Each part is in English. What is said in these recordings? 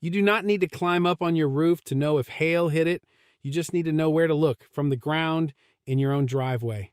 You do not need to climb up on your roof to know if hail hit it. You just need to know where to look from the ground in your own driveway.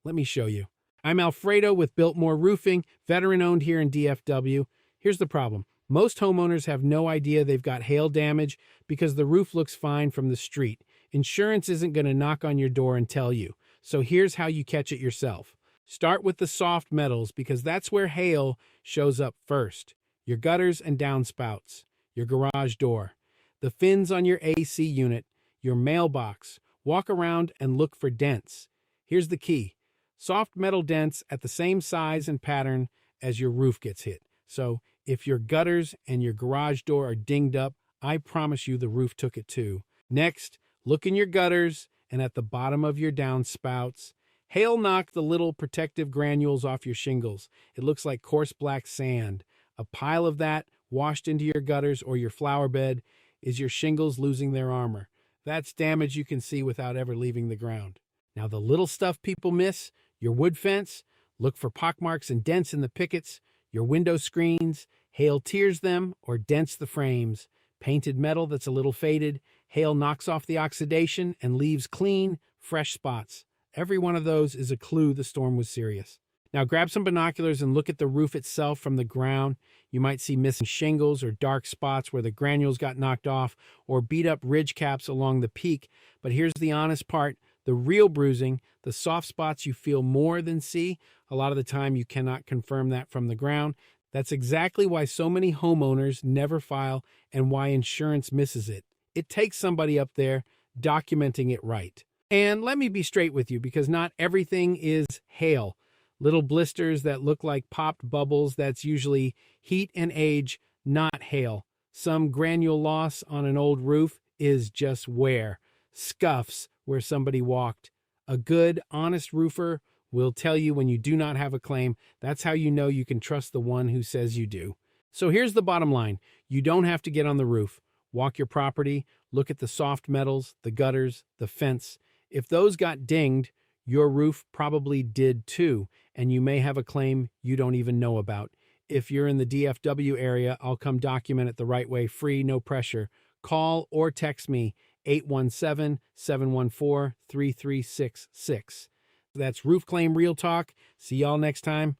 Let me show you. I'm Alfredo with Biltmore Roofing, veteran-owned here in DFW. Here's the problem. Most homeowners have no idea they've got hail damage because the roof looks fine from the street. Insurance isn't going to knock on your door and tell you. So here's how you catch it yourself. Start with the soft metals because that's where hail shows up first. Your gutters and downspouts, your garage door, the fins on your AC unit, your mailbox. Walk around and look for dents. Here's the key. Soft metal dents at the same size and pattern as your roof gets hit. So if your gutters and your garage door are dinged up, I promise you the roof took it too. Next, look in your gutters and at the bottom of your downspouts. Hail knocked the little protective granules off your shingles. It looks like coarse black sand. A pile of that washed into your gutters or your flower bed is your shingles losing their armor. That's damage you can see without ever leaving the ground. Now the little stuff people miss, your wood fence, look for pockmarks and dents in the pickets, your window screens, hail tears them or dents the frames, painted metal that's a little faded, hail knocks off the oxidation and leaves clean, fresh spots. Every one of those is a clue the storm was serious. Now grab some binoculars and look at the roof itself from the ground. You might see missing shingles or dark spots where the granules got knocked off or beat up ridge caps along the peak. But here's the honest part, the real bruising, the soft spots you feel more than see. A lot of the time you cannot confirm that from the ground. That's exactly why so many homeowners never file and why insurance misses it. It takes somebody up there documenting it right. And let me be straight with you because not everything is hail. Little blisters that look like popped bubbles, that's usually heat and age, not hail. Some granule loss on an old roof is just wear. Scuffs where somebody walked. A good, honest roofer will tell you when you do not have a claim. That's how you know you can trust the one who says you do. So here's the bottom line. You don't have to get on the roof. Walk your property, look at the soft metals, the gutters, the fence. If those got dinged, your roof probably did too, and you may have a claim you don't even know about. If you're in the DFW area, I'll come document it the right way, free, no pressure. Call or text me, 817-714-3366. That's Roof Claim Real Talk. See y'all next time.